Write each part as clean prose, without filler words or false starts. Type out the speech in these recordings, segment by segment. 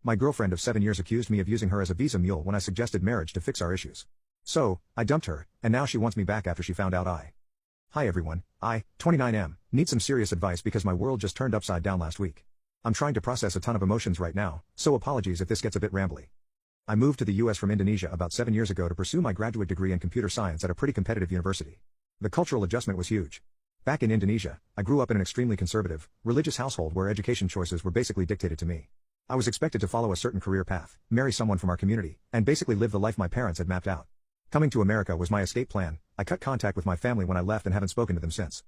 My girlfriend of 7 years accused me of using her as a visa mule when I suggested marriage to fix our issues. So, I dumped her, and now she wants me back after she found out Hi everyone, I, 29M, need some serious advice because my world just turned upside down last week. I'm trying to process a ton of emotions right now, so apologies if this gets a bit rambly. I moved to the US from Indonesia about 7 years ago to pursue my graduate degree in computer science at a pretty competitive university. The cultural adjustment was huge. Back in Indonesia, I grew up in an extremely conservative, religious household where education choices were basically dictated to me. I was expected to follow a certain career path, marry someone from our community, and basically live the life my parents had mapped out. Coming to America was my escape plan. I cut contact with my family when I left and haven't spoken to them since.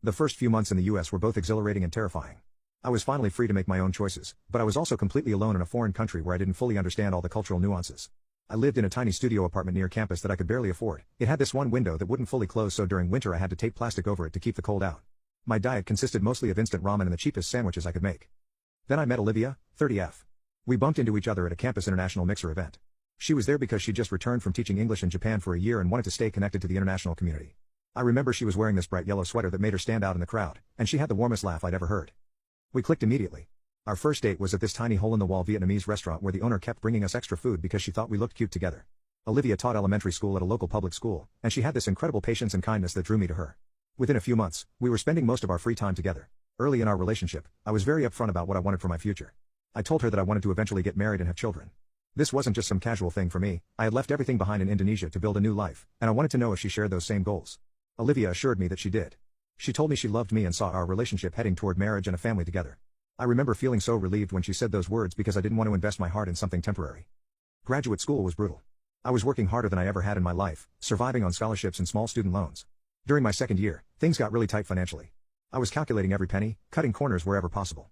The first few months in the US were both exhilarating and terrifying. I was finally free to make my own choices, but I was also completely alone in a foreign country where I didn't fully understand all the cultural nuances. I lived in a tiny studio apartment near campus that I could barely afford. It had this one window that wouldn't fully close, so during winter I had to tape plastic over it to keep the cold out. My diet consisted mostly of instant ramen and the cheapest sandwiches I could make. Then I met Olivia, 30F. We bumped into each other at a campus international mixer event. She was there because she just returned from teaching English in Japan for a year and wanted to stay connected to the international community. I remember she was wearing this bright yellow sweater that made her stand out in the crowd, and she had the warmest laugh I'd ever heard. We clicked immediately. Our first date was at this tiny hole-in-the-wall Vietnamese restaurant where the owner kept bringing us extra food because she thought we looked cute together. Olivia taught elementary school at a local public school, and she had this incredible patience and kindness that drew me to her. Within a few months, we were spending most of our free time together. Early in our relationship, I was very upfront about what I wanted for my future. I told her that I wanted to eventually get married and have children. This wasn't just some casual thing for me. I had left everything behind in Indonesia to build a new life, and I wanted to know if she shared those same goals. Olivia assured me that she did. She told me she loved me and saw our relationship heading toward marriage and a family together. I remember feeling so relieved when she said those words because I didn't want to invest my heart in something temporary. Graduate school was brutal. I was working harder than I ever had in my life, surviving on scholarships and small student loans. During my second year, things got really tight financially. I was calculating every penny, cutting corners wherever possible.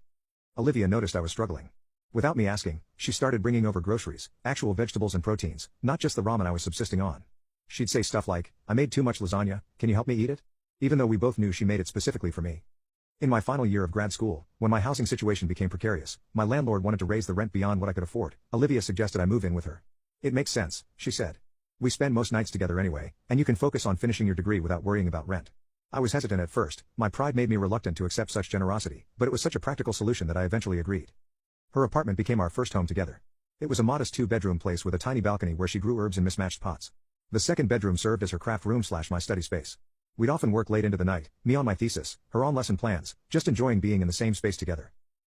Olivia noticed I was struggling. Without me asking, she started bringing over groceries, actual vegetables and proteins, not just the ramen I was subsisting on. She'd say stuff like, "I made too much lasagna, can you help me eat it?" Even though we both knew she made it specifically for me. In my final year of grad school, when my housing situation became precarious, my landlord wanted to raise the rent beyond what I could afford. Olivia suggested I move in with her. "It makes sense," she said. "We spend most nights together anyway, and you can focus on finishing your degree without worrying about rent." I was hesitant at first, my pride made me reluctant to accept such generosity, but it was such a practical solution that I eventually agreed. Her apartment became our first home together. It was a modest 2-bedroom place with a tiny balcony where she grew herbs in mismatched pots. The second bedroom served as her craft room/my study space. We'd often work late into the night, me on my thesis, her on lesson plans, just enjoying being in the same space together.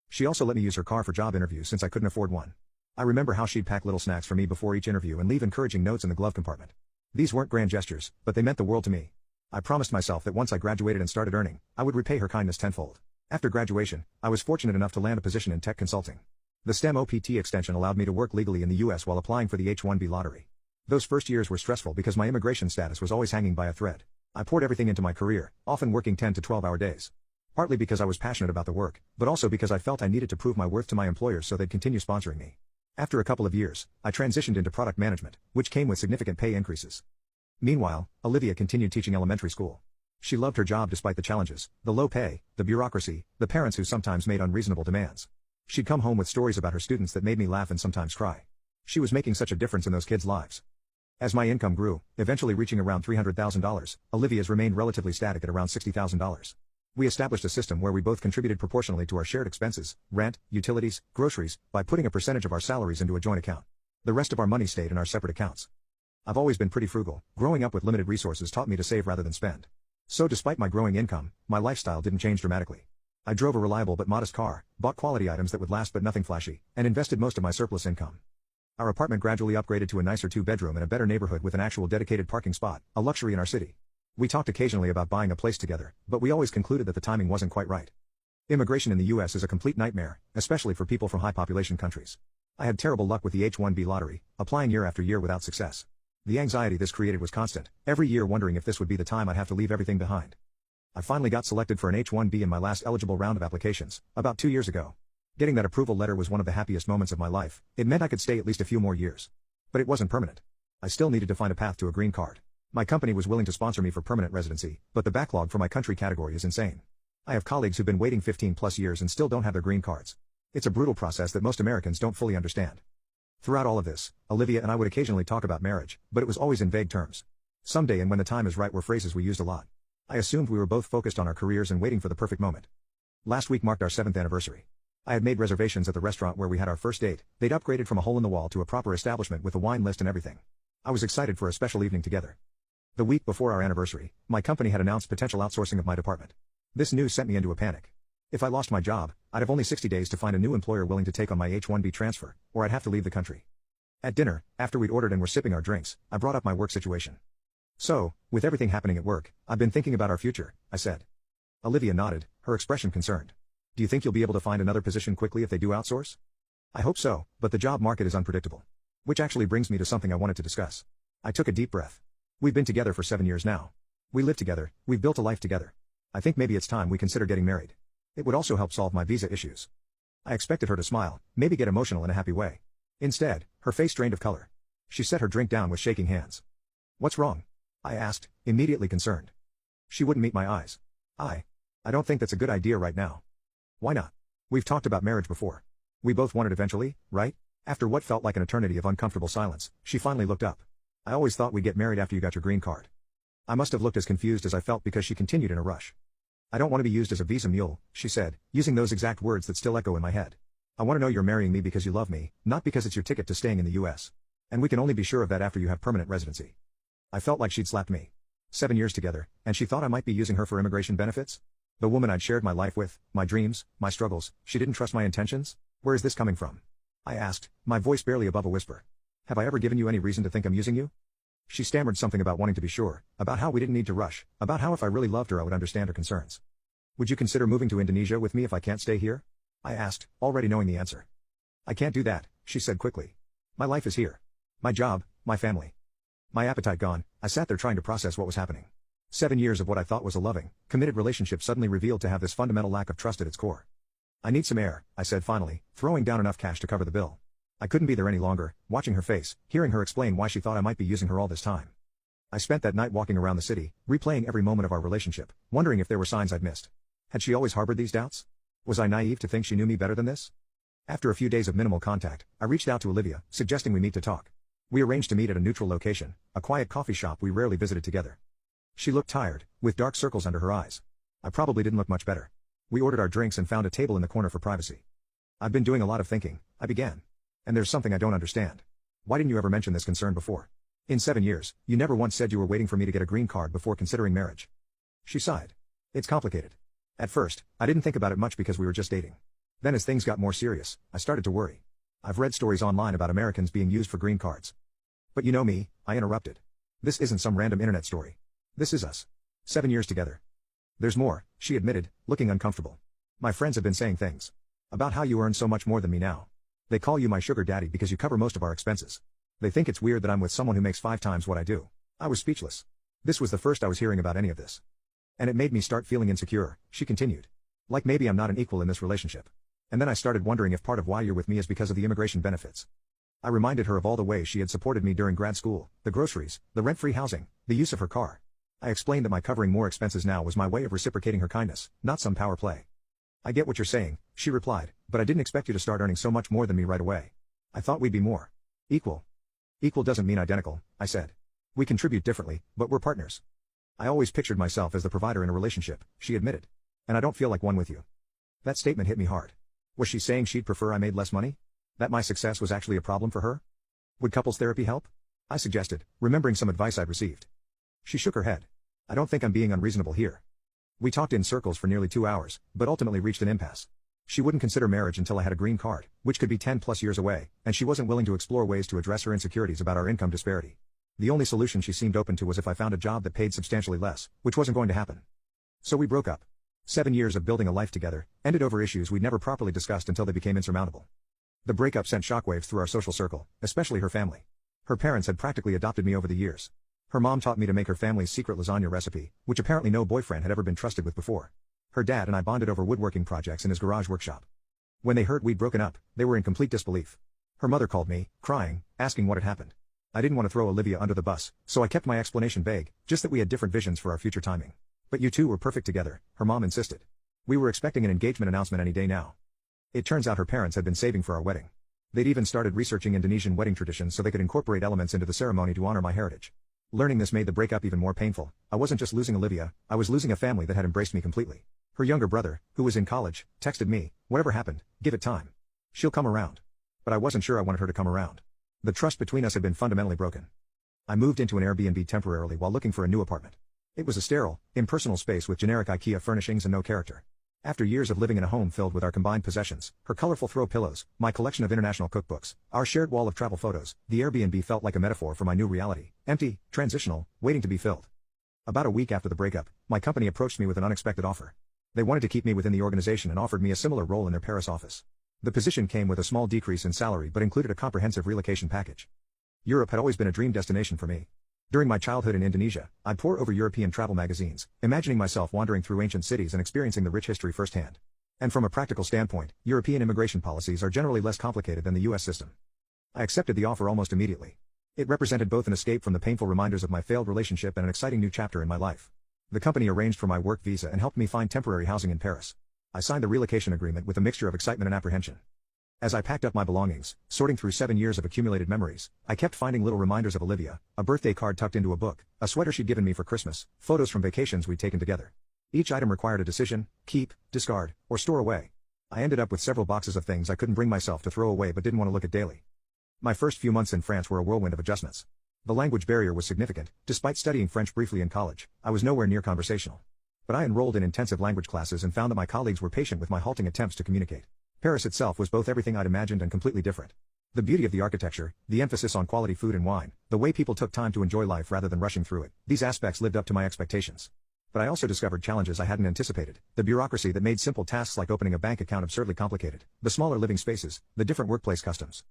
She also let me use her car for job interviews since I couldn't afford one. I remember how she'd pack little snacks for me before each interview and leave encouraging notes in the glove compartment. These weren't grand gestures, but they meant the world to me. I promised myself that once I graduated and started earning, I would repay her kindness tenfold. After graduation, I was fortunate enough to land a position in tech consulting. The STEM OPT extension allowed me to work legally in the US while applying for the H-1B lottery. Those first years were stressful because my immigration status was always hanging by a thread. I poured everything into my career, often working 10 to 12-hour days. Partly because I was passionate about the work, but also because I felt I needed to prove my worth to my employers so they'd continue sponsoring me. After a couple of years, I transitioned into product management, which came with significant pay increases. Meanwhile, Olivia continued teaching elementary school. She loved her job despite the challenges, the low pay, the bureaucracy, the parents who sometimes made unreasonable demands. She'd come home with stories about her students that made me laugh and sometimes cry. She was making such a difference in those kids' lives. As my income grew, eventually reaching around $300,000, Olivia's remained relatively static at around $60,000. We established a system where we both contributed proportionally to our shared expenses, rent, utilities, groceries, by putting a percentage of our salaries into a joint account. The rest of our money stayed in our separate accounts. I've always been pretty frugal. Growing up with limited resources taught me to save rather than spend. So despite my growing income, my lifestyle didn't change dramatically. I drove a reliable but modest car, bought quality items that would last but nothing flashy, and invested most of my surplus income. Our apartment gradually upgraded to a nicer 2-bedroom in a better neighborhood with an actual dedicated parking spot, a luxury in our city. We talked occasionally about buying a place together, but we always concluded that the timing wasn't quite right. Immigration in the US is a complete nightmare, especially for people from high-population countries. I had terrible luck with the H-1B lottery, applying year after year without success. The anxiety this created was constant, every year wondering if this would be the time I'd have to leave everything behind. I finally got selected for an H-1B in my last eligible round of applications, about 2 years ago. Getting that approval letter was one of the happiest moments of my life. It meant I could stay at least a few more years. But it wasn't permanent. I still needed to find a path to a green card. My company was willing to sponsor me for permanent residency, but the backlog for my country category is insane. I have colleagues who've been waiting 15+ years and still don't have their green cards. It's a brutal process that most Americans don't fully understand. Throughout all of this, Olivia and I would occasionally talk about marriage, but it was always in vague terms. Someday and when the time is right were phrases we used a lot. I assumed we were both focused on our careers and waiting for the perfect moment. Last week marked our 7th anniversary. I had made reservations at the restaurant where we had our first date. They'd upgraded from a hole in the wall to a proper establishment with a wine list and everything. I was excited for a special evening together. The week before our anniversary, my company had announced potential outsourcing of my department. This news sent me into a panic. If I lost my job, I'd have only 60 days to find a new employer willing to take on my H-1B transfer, or I'd have to leave the country. At dinner, after we'd ordered and were sipping our drinks, I brought up my work situation. So, with everything happening at work, I've been thinking about our future, I said. Olivia nodded, her expression concerned. Do you think you'll be able to find another position quickly if they do outsource? I hope so, but the job market is unpredictable. Which actually brings me to something I wanted to discuss. I took a deep breath. We've been together for 7 years now. We live together, we've built a life together. I think maybe it's time we consider getting married. It would also help solve my visa issues. I expected her to smile, maybe get emotional in a happy way. Instead, her face drained of color. She set her drink down with shaking hands. What's wrong? I asked, immediately concerned. She wouldn't meet my eyes. I don't think that's a good idea right now. Why not? We've talked about marriage before. We both want it eventually, right? After what felt like an eternity of uncomfortable silence, she finally looked up. I always thought we'd get married after you got your green card. I must have looked as confused as I felt because she continued in a rush. I don't want to be used as a visa mule, she said, using those exact words that still echo in my head. I want to know you're marrying me because you love me, not because it's your ticket to staying in the US. And we can only be sure of that after you have permanent residency. I felt like she'd slapped me. 7 years together, and she thought I might be using her for immigration benefits? The woman I'd shared my life with, my dreams, my struggles, she didn't trust my intentions? Where is this coming from? I asked, my voice barely above a whisper. Have I ever given you any reason to think I'm using you? She stammered something about wanting to be sure, about how we didn't need to rush, about how if I really loved her I would understand her concerns. Would you consider moving to Indonesia with me if I can't stay here? I asked, already knowing the answer. I can't do that, she said quickly. My life is here. My job, my family. My appetite gone, I sat there trying to process what was happening. 7 years of what I thought was a loving, committed relationship suddenly revealed to have this fundamental lack of trust at its core. I need some air, I said finally, throwing down enough cash to cover the bill. I couldn't be there any longer, watching her face, hearing her explain why she thought I might be using her all this time. I spent that night walking around the city, replaying every moment of our relationship, wondering if there were signs I'd missed. Had she always harbored these doubts? Was I naive to think she knew me better than this? After a few days of minimal contact, I reached out to Olivia, suggesting we meet to talk. We arranged to meet at a neutral location, a quiet coffee shop we rarely visited together. She looked tired, with dark circles under her eyes. I probably didn't look much better. We ordered our drinks and found a table in the corner for privacy. I've been doing a lot of thinking, I began. And there's something I don't understand. Why didn't you ever mention this concern before? In 7 years, you never once said you were waiting for me to get a green card before considering marriage. She sighed. It's complicated. At first, I didn't think about it much because we were just dating. Then as things got more serious, I started to worry. I've read stories online about Americans being used for green cards. But you know me, I interrupted. This isn't some random internet story. This is us. 7 years together. There's more, she admitted, looking uncomfortable. My friends have been saying things. About how you earn so much more than me now. They call you my sugar daddy because you cover most of our expenses. They think it's weird that I'm with someone who makes 5 times what I do. I was speechless. This was the first I was hearing about any of this. And it made me start feeling insecure, she continued. Like maybe I'm not an equal in this relationship. And then I started wondering if part of why you're with me is because of the immigration benefits. I reminded her of all the ways she had supported me during grad school, the groceries, the rent-free housing, the use of her car. I explained that my covering more expenses now was my way of reciprocating her kindness, not some power play. I get what you're saying, she replied, but I didn't expect you to start earning so much more than me right away. I thought we'd be more equal. Equal doesn't mean identical, I said. We contribute differently, but we're partners. I always pictured myself as the provider in a relationship, she admitted. And I don't feel like one with you. That statement hit me hard. Was she saying she'd prefer I made less money? That my success was actually a problem for her? Would couples therapy help? I suggested, remembering some advice I'd received. She shook her head. I don't think I'm being unreasonable here. We talked in circles for nearly 2 hours, but ultimately reached an impasse. She wouldn't consider marriage until I had a green card, which could be 10+ years away, and she wasn't willing to explore ways to address her insecurities about our income disparity. The only solution she seemed open to was if I found a job that paid substantially less, which wasn't going to happen. So we broke up. 7 years of building a life together, ended over issues we'd never properly discussed until they became insurmountable. The breakup sent shockwaves through our social circle, especially her family. Her parents had practically adopted me over the years. Her mom taught me to make her family's secret lasagna recipe, which apparently no boyfriend had ever been trusted with before. Her dad and I bonded over woodworking projects in his garage workshop. When they heard we'd broken up, they were in complete disbelief. Her mother called me, crying, asking what had happened. I didn't want to throw Olivia under the bus, so I kept my explanation vague, just that we had different visions for our future timing. But you two were perfect together, her mom insisted. We were expecting an engagement announcement any day now. It turns out her parents had been saving for our wedding. They'd even started researching Indonesian wedding traditions so they could incorporate elements into the ceremony to honor my heritage. Learning this made the breakup even more painful. I wasn't just losing Olivia, I was losing a family that had embraced me completely. Her younger brother, who was in college, texted me, Whatever happened, give it time. She'll come around. But I wasn't sure I wanted her to come around. The trust between us had been fundamentally broken. I moved into an Airbnb temporarily while looking for a new apartment. It was a sterile, impersonal space with generic IKEA furnishings and no character. After years of living in a home filled with our combined possessions, her colorful throw pillows, my collection of international cookbooks, our shared wall of travel photos, the Airbnb felt like a metaphor for my new reality, empty, transitional, waiting to be filled. About a week after the breakup, my company approached me with an unexpected offer. They wanted to keep me within the organization and offered me a similar role in their Paris office. The position came with a small decrease in salary but included a comprehensive relocation package. Europe had always been a dream destination for me. During my childhood in Indonesia, I'd pore over European travel magazines, imagining myself wandering through ancient cities and experiencing the rich history firsthand. And from a practical standpoint, European immigration policies are generally less complicated than the US system. I accepted the offer almost immediately. It represented both an escape from the painful reminders of my failed relationship and an exciting new chapter in my life. The company arranged for my work visa and helped me find temporary housing in Paris. I signed the relocation agreement with a mixture of excitement and apprehension. As I packed up my belongings, sorting through 7 years of accumulated memories, I kept finding little reminders of Olivia, a birthday card tucked into a book, a sweater she'd given me for Christmas, photos from vacations we'd taken together. Each item required a decision: keep, discard, or store away. I ended up with several boxes of things I couldn't bring myself to throw away but didn't want to look at daily. My first few months in France were a whirlwind of adjustments. The language barrier was significant. Despite studying French briefly in college, I was nowhere near conversational. But I enrolled in intensive language classes and found that my colleagues were patient with my halting attempts to communicate. Paris itself was both everything I'd imagined and completely different. The beauty of the architecture, the emphasis on quality food and wine, the way people took time to enjoy life rather than rushing through it, these aspects lived up to my expectations. But I also discovered challenges I hadn't anticipated: the bureaucracy that made simple tasks like opening a bank account absurdly complicated, the smaller living spaces, the different workplace customs.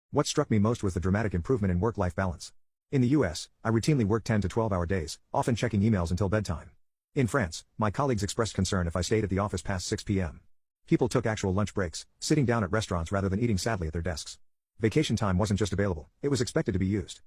What struck me most was the dramatic improvement in work-life balance. In the US, I routinely worked 10 to 12-hour days, often checking emails until bedtime. In France, my colleagues expressed concern if I stayed at the office past 6 p.m. People took actual lunch breaks, sitting down at restaurants rather than eating sadly at their desks. Vacation time wasn't just available, it was expected to be used.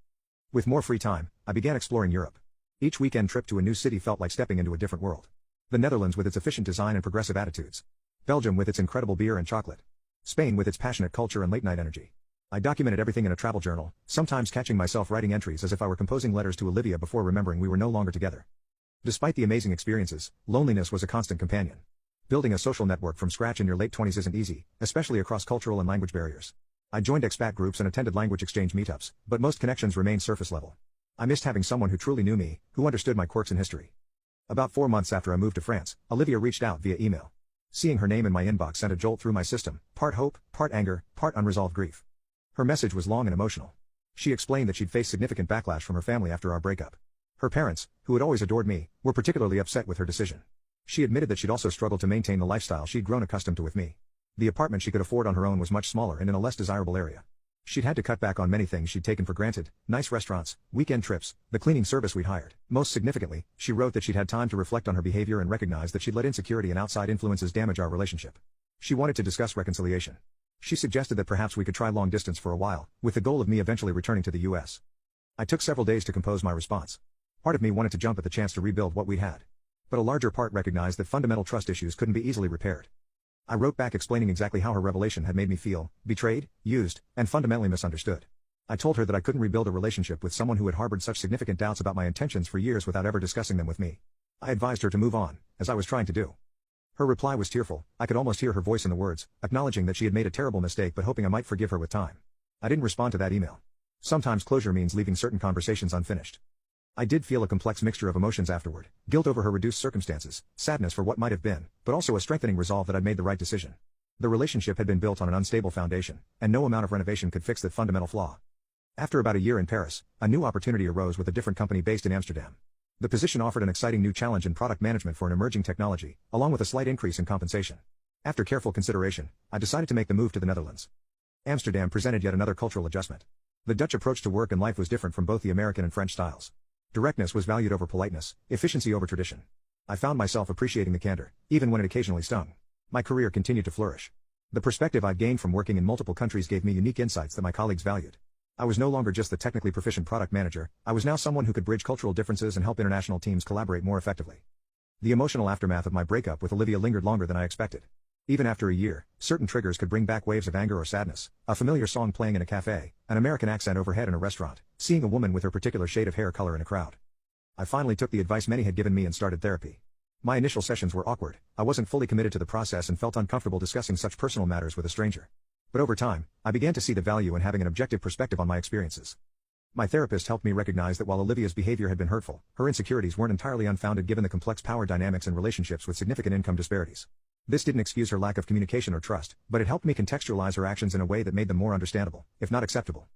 With more free time, I began exploring Europe. Each weekend trip to a new city felt like stepping into a different world. The Netherlands with its efficient design and progressive attitudes. Belgium with its incredible beer and chocolate. Spain with its passionate culture and late-night energy. I documented everything in a travel journal, sometimes catching myself writing entries as if I were composing letters to Olivia before remembering we were no longer together. Despite the amazing experiences, loneliness was a constant companion. Building a social network from scratch in your late 20s isn't easy, especially across cultural and language barriers. I joined expat groups and attended language exchange meetups, but most connections remained surface level. I missed having someone who truly knew me, who understood my quirks and history. About 4 months after I moved to France, Olivia reached out via email. Seeing her name in my inbox sent a jolt through my system, part hope, part anger, part unresolved grief. Her message was long and emotional. She explained that she'd faced significant backlash from her family after our breakup. Her parents, who had always adored me, were particularly upset with her decision. She admitted that she'd also struggled to maintain the lifestyle she'd grown accustomed to with me. The apartment she could afford on her own was much smaller and in a less desirable area. She'd had to cut back on many things she'd taken for granted: nice restaurants, weekend trips, the cleaning service we'd hired. Most significantly, she wrote that she'd had time to reflect on her behavior and recognize that she'd let insecurity and outside influences damage our relationship. She wanted to discuss reconciliation. She suggested that perhaps we could try long distance for a while, with the goal of me eventually returning to the US. I took several days to compose my response. Part of me wanted to jump at the chance to rebuild what we'd had. But a larger part recognized that fundamental trust issues couldn't be easily repaired. I wrote back explaining exactly how her revelation had made me feel: betrayed, used, and fundamentally misunderstood. I told her that I couldn't rebuild a relationship with someone who had harbored such significant doubts about my intentions for years without ever discussing them with me. I advised her to move on, as I was trying to do. Her reply was tearful. I could almost hear her voice in the words, acknowledging that she had made a terrible mistake but hoping I might forgive her with time. I didn't respond to that email. Sometimes closure means leaving certain conversations unfinished. I did feel a complex mixture of emotions afterward: guilt over her reduced circumstances, sadness for what might have been, but also a strengthening resolve that I'd made the right decision. The relationship had been built on an unstable foundation, and no amount of renovation could fix that fundamental flaw. After about a year in Paris, a new opportunity arose with a different company based in Amsterdam. The position offered an exciting new challenge in product management for an emerging technology, along with a slight increase in compensation. After careful consideration, I decided to make the move to the Netherlands. Amsterdam presented yet another cultural adjustment. The Dutch approach to work and life was different from both the American and French styles. Directness was valued over politeness, efficiency over tradition. I found myself appreciating the candor, even when it occasionally stung. My career continued to flourish. The perspective I'd gained from working in multiple countries gave me unique insights that my colleagues valued. I was no longer just the technically proficient product manager, I was now someone who could bridge cultural differences and help international teams collaborate more effectively. The emotional aftermath of my breakup with Olivia lingered longer than I expected. Even after a year, certain triggers could bring back waves of anger or sadness: a familiar song playing in a cafe, an American accent overhead in a restaurant, seeing a woman with her particular shade of hair color in a crowd. I finally took the advice many had given me and started therapy. My initial sessions were awkward, I wasn't fully committed to the process and felt uncomfortable discussing such personal matters with a stranger. But over time, I began to see the value in having an objective perspective on my experiences. My therapist helped me recognize that while Olivia's behavior had been hurtful, her insecurities weren't entirely unfounded given the complex power dynamics in relationships with significant income disparities. This didn't excuse her lack of communication or trust, but it helped me contextualize her actions in a way that made them more understandable, if not acceptable.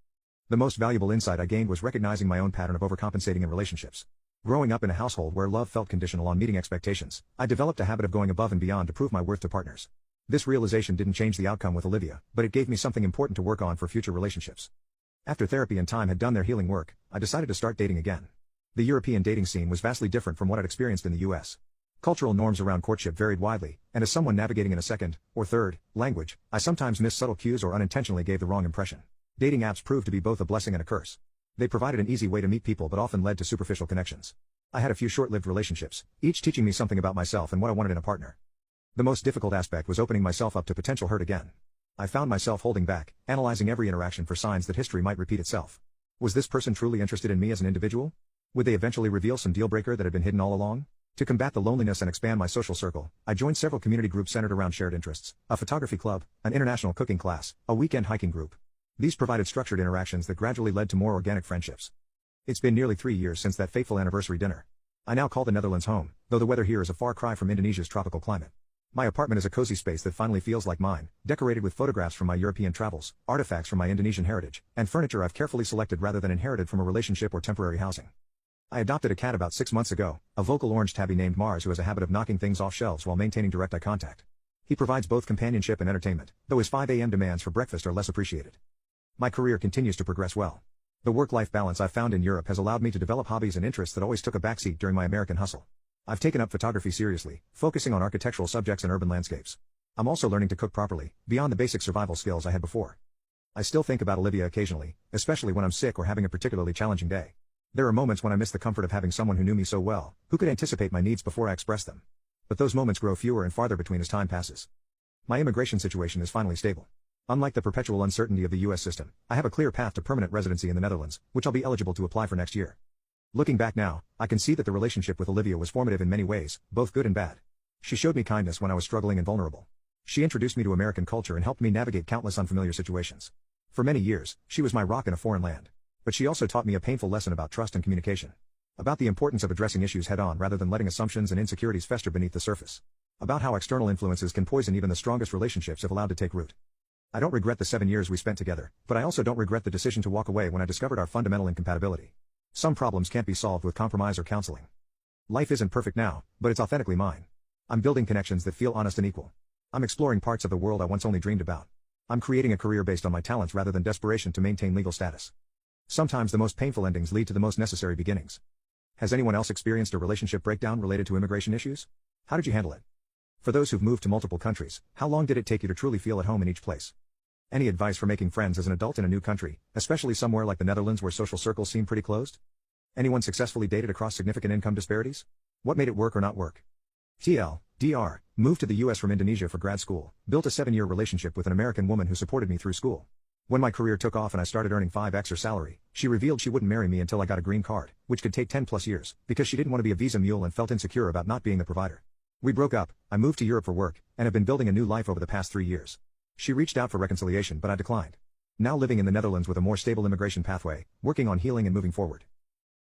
The most valuable insight I gained was recognizing my own pattern of overcompensating in relationships. Growing up in a household where love felt conditional on meeting expectations, I developed a habit of going above and beyond to prove my worth to partners. This realization didn't change the outcome with Olivia, but it gave me something important to work on for future relationships. After therapy and time had done their healing work, I decided to start dating again. The European dating scene was vastly different from what I'd experienced in the US. Cultural norms around courtship varied widely, and as someone navigating in a second, or third, language, I sometimes missed subtle cues or unintentionally gave the wrong impression. Dating apps proved to be both a blessing and a curse. They provided an easy way to meet people but often led to superficial connections. I had a few short-lived relationships, each teaching me something about myself and what I wanted in a partner. The most difficult aspect was opening myself up to potential hurt again. I found myself holding back, analyzing every interaction for signs that history might repeat itself. Was this person truly interested in me as an individual? Would they eventually reveal some deal-breaker that had been hidden all along? To combat the loneliness and expand my social circle, I joined several community groups centered around shared interests, a photography club, an international cooking class, a weekend hiking group. These provided structured interactions that gradually led to more organic friendships. It's been nearly 3 years since that fateful anniversary dinner. I now call the Netherlands home, though the weather here is a far cry from Indonesia's tropical climate. My apartment is a cozy space that finally feels like mine, decorated with photographs from my European travels, artifacts from my Indonesian heritage, and furniture I've carefully selected rather than inherited from a relationship or temporary housing. I adopted a cat about 6 months ago, a vocal orange tabby named Mars who has a habit of knocking things off shelves while maintaining direct eye contact. He provides both companionship and entertainment, though his 5 a.m. demands for breakfast are less appreciated. My career continues to progress well. The work-life balance I've found in Europe has allowed me to develop hobbies and interests that always took a backseat during my American hustle. I've taken up photography seriously, focusing on architectural subjects and urban landscapes. I'm also learning to cook properly, beyond the basic survival skills I had before. I still think about Olivia occasionally, especially when I'm sick or having a particularly challenging day. There are moments when I miss the comfort of having someone who knew me so well, who could anticipate my needs before I expressed them. But those moments grow fewer and farther between as time passes. My immigration situation is finally stable. Unlike the perpetual uncertainty of the US system, I have a clear path to permanent residency in the Netherlands, which I'll be eligible to apply for next year. Looking back now, I can see that the relationship with Olivia was formative in many ways, both good and bad. She showed me kindness when I was struggling and vulnerable. She introduced me to American culture and helped me navigate countless unfamiliar situations. For many years, she was my rock in a foreign land. But she also taught me a painful lesson about trust and communication. About the importance of addressing issues head-on rather than letting assumptions and insecurities fester beneath the surface. About how external influences can poison even the strongest relationships if allowed to take root. I don't regret the 7 years we spent together, but I also don't regret the decision to walk away when I discovered our fundamental incompatibility. Some problems can't be solved with compromise or counseling. Life isn't perfect now, but it's authentically mine. I'm building connections that feel honest and equal. I'm exploring parts of the world I once only dreamed about. I'm creating a career based on my talents rather than desperation to maintain legal status. Sometimes the most painful endings lead to the most necessary beginnings. Has anyone else experienced a relationship breakdown related to immigration issues? How did you handle it? For those who've moved to multiple countries, how long did it take you to truly feel at home in each place? Any advice for making friends as an adult in a new country, especially somewhere like the Netherlands where social circles seem pretty closed? Anyone successfully dated across significant income disparities? What made it work or not work? TL, moved to the US from Indonesia for grad school, built a 7-year relationship with an American woman who supported me through school. When my career took off and I started earning 5x her salary, she revealed she wouldn't marry me until I got a green card, which could take 10+ years, because she didn't want to be a visa mule and felt insecure about not being the provider. We broke up, I moved to Europe for work, and have been building a new life over the past 3 years. She reached out for reconciliation but I declined. Now living in the Netherlands with a more stable immigration pathway, working on healing and moving forward.